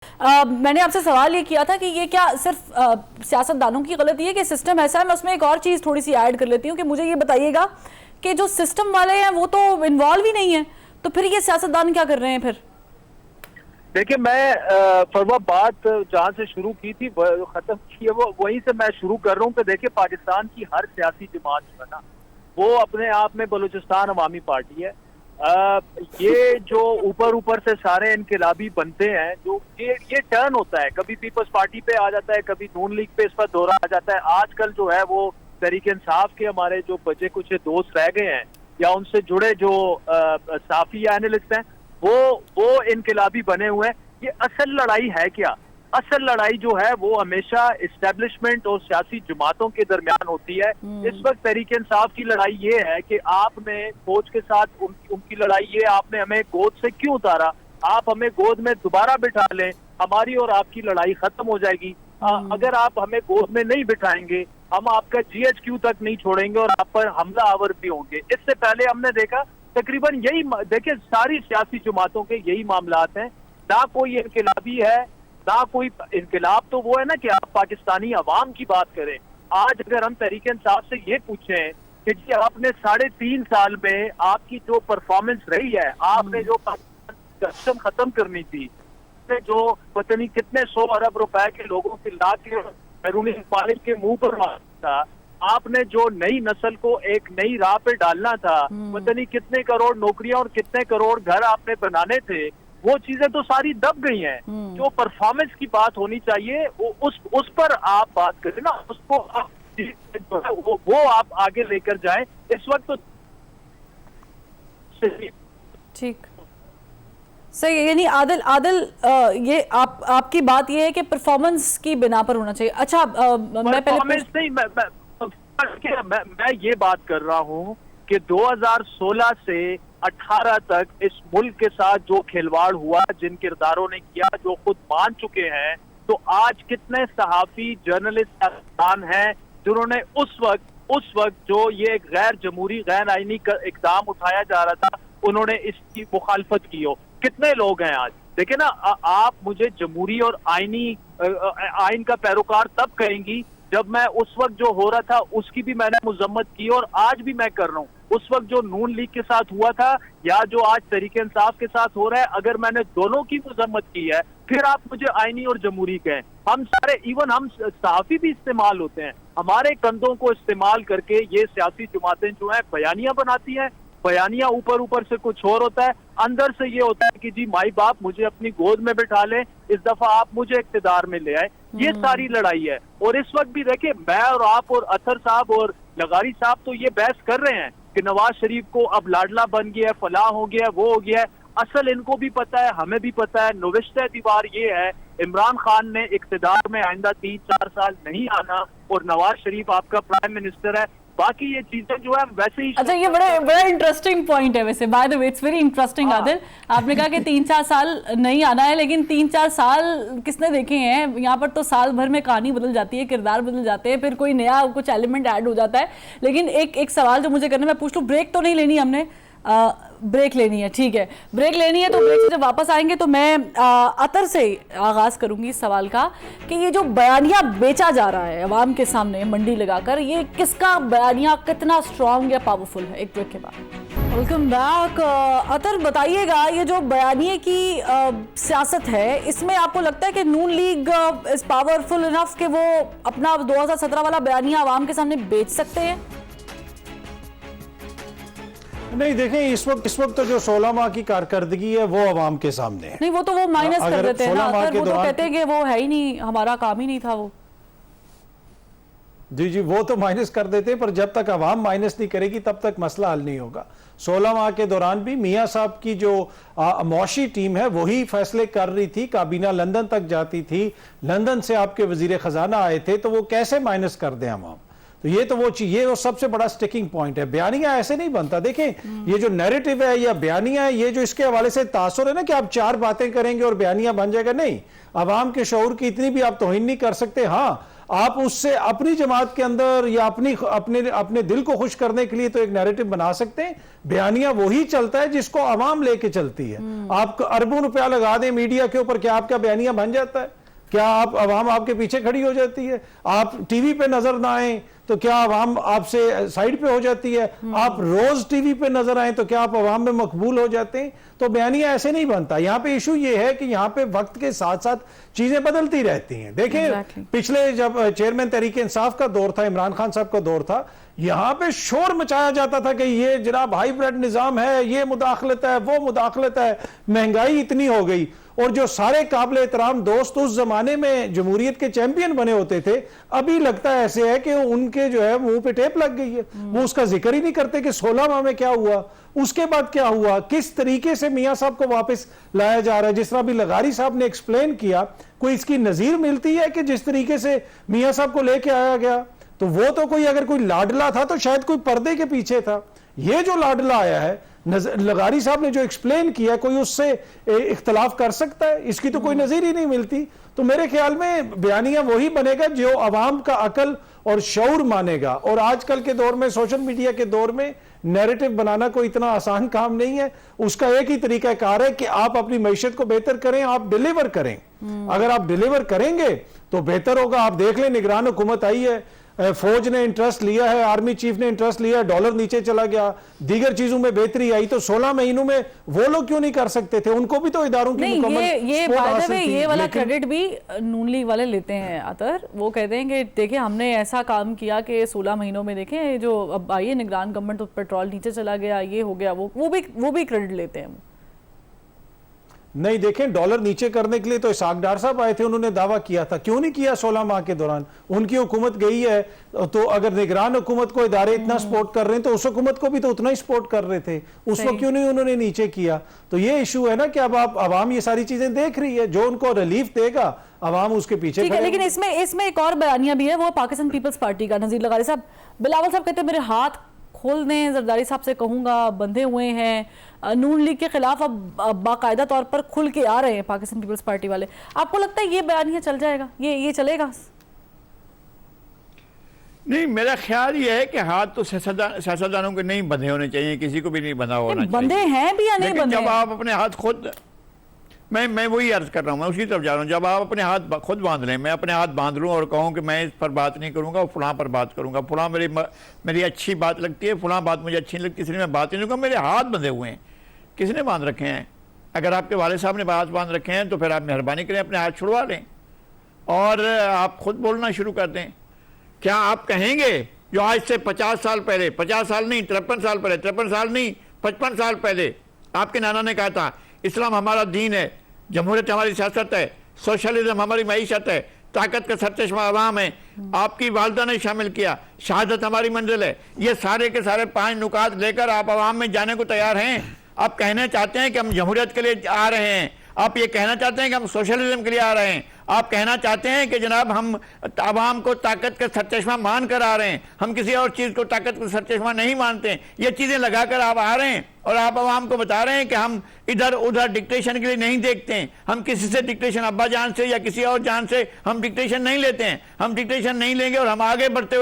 میں نے آپ سے سوال یہ کیا تھا کہ یہ کیا صرف سیاستدانوں کی غلطی ہے کہ سسٹم ایسا ہے؟ میں اس میں ایک اور چیز تھوڑی سی ایڈ کر لیتی ہوں کہ مجھے یہ بتائیے گا کہ جو سسٹم والے ہیں وہ تو انوالو ہی نہیں ہیں، تو پھر یہ سیاستدان کیا کر رہے ہیں پھر؟ دیکھیں میں فروا بات جہاں سے شروع کی تھی ختم کی ہے وہ وہیں سے میں شروع کر رہا ہوں کہ دیکھیں پاکستان کی ہر سیاسی جماعت جو ہے نا وہ اپنے آپ میں بلوچستان عوامی پارٹی ہے۔ یہ جو اوپر سے سارے انقلابی بنتے ہیں جو یہ ٹرن ہوتا ہے، کبھی پیپلز پارٹی پہ آ جاتا ہے، کبھی نون لیگ پہ اس پر دورہ آ جاتا ہے۔ آج کل جو ہے وہ تحریک انصاف کے ہمارے جو بچے کچھ دوست رہ گئے ہیں یا ان سے جڑے جو صحافی یا اینالسٹ ہیں وہ انقلابی بنے ہوئے ہیں۔ یہ اصل لڑائی ہے کیا؟ اصل لڑائی جو ہے وہ ہمیشہ اسٹیبلشمنٹ اور سیاسی جماعتوں کے درمیان ہوتی ہے۔ اس وقت تحریک انصاف کی لڑائی یہ ہے کہ آپ نے فوج کے ساتھ ان کی لڑائی یہ آپ نے ہمیں گود سے کیوں اتارا، آپ ہمیں گود میں دوبارہ بٹھا لیں، ہماری اور آپ کی لڑائی ختم ہو جائے گی۔ اگر آپ ہمیں گود میں نہیں بٹھائیں گے ہم آپ کا جی ایچ کیو تک نہیں چھوڑیں گے اور آپ پر حملہ آور بھی ہوں گے۔ اس سے پہلے ہم نے دیکھا تقریباً یہی دیکھیں ساری سیاسی جماعتوں کے یہی معاملات ہیں، نہ کوئی انقلابی ہے نہ کوئی انقلاب تو وہ ہے نا کہ آپ پاکستانی عوام کی بات کریں۔ آج اگر ہم تحریک انصاف سے یہ پوچھیں کہ جی آپ نے 3.5 سال میں آپ کی جو پرفارمنس رہی ہے، آپ نے جو کرپشن ختم کرنی تھی، جو پتہ نہیں کتنے 100 ارب روپے کے لوگوں کے لا کے بیرونی ممالک کے منہ پر مارا تھا، آپ نے جو نئی نسل کو ایک نئی راہ پہ ڈالنا تھا، پتہ نہیں کتنے کروڑ نوکریاں اور کتنے کروڑ گھر آپ نے بنانے تھے، وہ چیزیں تو ساری دب گئی ہیں۔ جو پرفارمنس کی بات ہونی چاہیے اس پر آپ بات کریں نا، اس کو وہ آپ آگے لے کر جائیں۔ اس وقت تو ٹھیک صحیح، یعنی عادل یہ آپ کی بات یہ ہے کہ پرفارمنس کی بنا پر ہونا چاہیے۔ اچھا میں یہ بات کر رہا ہوں کہ 2016 سے 18 تک اس ملک کے ساتھ جو کھلواڑ ہوا، جن کرداروں نے کیا، جو خود مان چکے ہیں، تو آج کتنے صحافی جرنلسٹ ہیں جنہوں نے اس وقت جو یہ غیر جمہوری غیر آئینی اقدام اٹھایا جا رہا تھا انہوں نے اس کی مخالفت کی ہو، کتنے لوگ ہیں آج؟ دیکھیں نا، آپ مجھے جمہوری اور آئین کا پیروکار تب کہیں گی جب میں اس وقت جو ہو رہا تھا اس کی بھی میں نے مذمت کی اور آج بھی میں کر رہا ہوں۔ اس وقت جو نون لیگ کے ساتھ ہوا تھا یا جو آج تحریک انصاف کے ساتھ ہو رہا ہے، اگر میں نے دونوں کی مذمت کی ہے پھر آپ مجھے آئینی اور جمہوری کہیں۔ ہم سارے ایون ہم صحافی بھی استعمال ہوتے ہیں، ہمارے کندھوں کو استعمال کر کے یہ سیاسی جماعتیں جو ہیں بیانیاں بناتی ہیں، بیانیہ اوپر سے کچھ اور ہوتا ہے، اندر سے یہ ہوتا ہے کہ جی مائی باپ مجھے اپنی گود میں بٹھا لیں، اس دفعہ آپ مجھے اقتدار میں لے آئے۔ یہ ساری لڑائی ہے۔ اور اس وقت بھی دیکھیں میں اور آپ اور اطہر صاحب اور لغاری صاحب تو یہ بحث کر رہے ہیں کہ نواز شریف کو اب لاڈلا بن گیا ہے، فلاں ہو گیا ہے، وہ ہو گیا ہے۔ اصل ان کو بھی پتا ہے، ہمیں بھی پتا ہے، نوشتہ دیوار یہ ہے عمران خان نے اقتدار میں آئندہ 3-4 سال نہیں آنا اور نواز شریف آپ کا پرائم منسٹر ہے۔ باقی یہ چیزیں جو ہے ویسے ہی۔ اچھا، یہ بڑا انٹرسٹنگ پوائنٹ ہے ویسے، by the way it's very interesting Adil. آپ نے کہا کہ 3-4 سال نہیں آنا ہے، لیکن 3-4 سال کس نے دیکھے ہیں؟ یہاں پر تو سال بھر میں کہانی بدل جاتی ہے، کردار بدل جاتے ہیں، پھر کوئی نیا کچھ ایلیمنٹ ایڈ ہو جاتا ہے۔ لیکن ایک سوال جو مجھے کرنا ہے، میں پوچھ لوں، بریک تو نہیں لینی ہم نے؟ بریک لینی ہے، ٹھیک ہے، بریک لینی ہے۔ تو بریک سے جب واپس آئیں گے تو میں اطہر سے آغاز کروں گی اس سوال کا کہ یہ جو بیانیہ بیچا جا رہا ہے عوام کے سامنے منڈی لگا کر، یہ کس کا بیانیہ کتنا سٹرونگ یا پاورفل ہے؟ ایک بریک کے بعد ویلکم بیک۔ اطہر بتائیے گا، یہ جو بیانیے کی سیاست ہے اس میں آپ کو لگتا ہے کہ نون لیگ از پاورفل انف کہ وہ اپنا 2017 والا بیانیہ عوام کے سامنے بیچ سکتے ہیں؟ نہیں دیکھیں، اس وقت تو جو 16 ماہ کی کارکردگی ہے وہ عوام کے سامنے ہے۔ نہیں، وہ تو وہ مائنس کر دیتے ہیں نا، وہ تو کہتے ہیں کہ وہ ہے ہی نہیں، ہمارا کام ہی نہیں تھا وہ۔ جی وہ تو مائنس کر دیتے ہیں، پر جب تک عوام مائنس نہیں کرے گی تب تک مسئلہ حل نہیں ہوگا۔ 16 ماہ کے دوران بھی میاں صاحب کی جو معاشی ٹیم ہے وہی فیصلے کر رہی تھی، کابینہ لندن تک جاتی تھی، لندن سے آپ کے وزیر خزانہ آئے تھے، تو وہ کیسے مائنس کر دیں عوام؟ تو یہ تو وہ چیز، یہ سب سے بڑا سٹیکنگ پوائنٹ ہے۔ بیانیہ ایسے نہیں بنتا۔ دیکھیں یہ جو نیریٹو ہے یا بیانیہ ہے، یہ جو اس کے حوالے سے تاثر ہے نا کہ آپ 4 باتیں کریں گے اور بیانیہ بن جائے گا، نہیں، عوام کے شعور کی اتنی بھی آپ توہین نہیں کر سکتے۔ ہاں، آپ اس سے اپنی جماعت کے اندر یا اپنے دل کو خوش کرنے کے لیے تو ایک نیریٹو بنا سکتے ہیں. بیانیہ وہی چلتا ہے جس کو عوام لے کے چلتی ہے. آپ اربوں روپیہ لگا دیں میڈیا کے اوپر، کیا آپ کا بیانیہ بن جاتا ہے؟ کیا عوام آپ کے پیچھے کھڑی ہو جاتی ہے؟ آپ ٹی وی پہ نظر نہ آئیں تو کیا عوام آپ سے سائیڈ پہ ہو جاتی ہے؟ آپ روز ٹی وی پہ نظر آئیں تو کیا آپ عوام میں مقبول ہو جاتے ہیں؟ تو بیانیہ ایسے نہیں بنتا. یہاں پہ ایشو یہ ہے کہ یہاں پہ وقت کے ساتھ ساتھ چیزیں بدلتی رہتی ہیں. دیکھیں پچھلے جب چیئرمین تحریک انصاف کا دور تھا، عمران خان صاحب کا دور تھا، یہاں پہ شور مچایا جاتا تھا کہ یہ جناب ہائیبریڈ نظام ہے، یہ مداخلت ہے، وہ مداخلت ہے، مہنگائی اتنی ہو گئی. اور جو سارے قابل احترام دوست اس زمانے میں جمہوریت کے چیمپئن بنے ہوتے تھے، ابھی لگتا ہے ایسے ہے کہ ان کے جو ہے منہ پہ ٹیپ لگ گئی ہے. وہ اس کا ذکر ہی نہیں کرتے کہ 16 ماہ میں کیا ہوا، اس کے بعد کیا ہوا، کس طریقے سے میاں صاحب کو واپس لایا جا رہا ہے. جس طرح بھی لغاری صاحب نے ایکسپلین کیا، کوئی اس کی نظیر ملتی ہے کہ جس طریقے سے میاں صاحب کو لے کے آیا گیا؟ تو وہ تو اگر کوئی لاڈلا تھا تو شاید کوئی پردے کے پیچھے تھا. یہ جو لاڈلا آیا ہے، لغاری صاحب نے جو ایکسپلین کیا، کوئی اس سے اختلاف کر سکتا ہے؟ اس کی تو کوئی نظیر ہی نہیں ملتی. تو میرے خیال میں بیانیہ وہی بنے گا جو عوام کا عقل اور شعور مانے گا. اور آج کل کے دور میں، سوشل میڈیا کے دور میں، نیریٹو بنانا کوئی اتنا آسان کام نہیں ہے. اس کا ایک ہی طریقہ کار ہے کہ آپ اپنی معیشت کو بہتر کریں، آپ ڈیلیور کریں. اگر آپ ڈیلیور کریں گے تو بہتر ہوگا. آپ دیکھ لیں نگران حکومت آئی ہے، فوج نے انٹرسٹ لیا ہے، آرمی چیف نے انٹرسٹ لیا ہے، ڈالر نیچے چلا گیا، دیگر چیزوں میں بہتری آئی. تو 16 مہینوں میں وہ لوگ کیوں نہیں کر سکتے تھے؟ ان کو بھی تو اداروں کی مکمل سپورٹ حاصل تھی. یہ والا کریڈٹ بھی نون لیگ والے لیتے ہیں اطہر. وہ کہتے ہیں کہ دیکھیں ہم نے ایسا کام کیا کہ 16 مہینوں میں دیکھیں جو اب آئیے نگران گورنمنٹ تو پیٹرول نیچے چلا گیا، یہ ہو گیا، وہ بھی کریڈٹ لیتے ہیں. نہیں دیکھیں، ڈالر نیچے کرنے کے لیے تو اسحاق ڈار صاحب آئے تھے، انہوں نے دعویٰ کیا تھا. کیوں نہیں کیا 16 ماہ کے دوران؟ ان کی حکومت گئی ہے تو اگر نگران حکومت کو ادارے اتنا سپورٹ کر رہے ہیں تو اس حکومت کو بھی تو اتنا ہی سپورٹ کر رہے تھے. اس کو کیوں نہیں انہوں نے نیچے کیا؟ تو یہ ایشو ہے نا کہ اب عوام یہ ساری چیزیں دیکھ رہی ہے، جو ان کو ریلیف دے گا عوام اس کے پیچھے ٹھیک ہے. لیکن اس میں ایک اور بیانیہ بھی ہے، وہ پاکستان پیپلز پارٹی کا. نذیر لغاری صاحب، بلاول صاحب کہتے ہیں میرے ہاتھ کھول دیں، زرداری صاحب سے کہوں گا، بندھے ہوئے ہیں. نون لیگ کے خلاف اب باقاعدہ طور پر کھل کے آ رہے ہیں پاکستان پیپلز پارٹی والے. آپ کو لگتا ہے یہ بیانیہ چل جائے گا، یہ چلے گا؟ نہیں، میرا خیال یہ ہے کہ ہاتھ تو سیاستدانوں کے نہیں بندھے ہونے چاہیے، کسی کو بھی نہیں بندھا ہونا چاہیے. بندھے ہیں بھی یا نہیں بندھے؟ جب آپ اپنے ہاتھ خود، میں وہی عرض کر رہا ہوں، میں اسی طرف جا رہا ہوں. جب آپ اپنے ہاتھ خود باندھ لیں، میں اپنے ہاتھ باندھ لوں اور کہوں کہ میں اس پر بات نہیں کروں گا، فلاں پر بات کروں گا، فلاں میری اچھی بات لگتی ہے، فلاں بات مجھے اچھی نہیں لگتی، اس لیے میں بات نہیں کروں گا. میرے ہاتھ بندھے ہوئے ہیں. کس نے باندھ رکھے ہیں؟ اگر آپ کے والد صاحب نے ہاتھ باندھ رکھے ہیں تو پھر آپ مہربانی کریں اپنے ہاتھ چھڑوا لیں اور آپ خود بولنا شروع کر دیں. کیا آپ کہیں گے جو آج سے 50 سال پہلے، 50 سال نہیں 53 سال پہلے، 53 سال نہیں 55 سال پہلے آپ کے نانا نے کہا تھا اسلام ہمارا دین ہے، جمہوریت ہماری سیاست ہے، سوشلزم ہماری معیشت ہے، طاقت کا سرچشمہ عوام ہے، آپ کی والدہ نے شامل کیا، شہادت ہماری منزل ہے، یہ سارے کے سارے 5 نکات لے کر آپ عوام میں جانے کو تیار ہیں؟ آپ کہنا چاہتے ہیں کہ ہم جمہوریت کے لیے آ رہے ہیں، آپ یہ کہنا چاہتے ہیں کہ ہم سوشلزم کے لیے آ رہے ہیں، آپ کہنا چاہتے ہیں کہ جناب ہم عوام کو طاقت کا سرچشمہ مان کر آ رہے ہیں، ہم کسی اور چیز کو طاقت کا سرچشمہ نہیں مانتے ہیں. یہ چیزیں لگا کر آپ آ رہے ہیں اور آپ عوام کو بتا رہے ہیں کہ ہم ادھر ادھر ڈکٹیشن کے لیے نہیں دیکھتے ہیں، ہم کسی سے ڈکٹیشن، ابا جان سے یا کسی اور جان سے ہم ڈکٹیشن نہیں لیتے ہیں، ہم ڈکٹیشن نہیں لیں گے اور ہم آگے بڑھتے ہوئے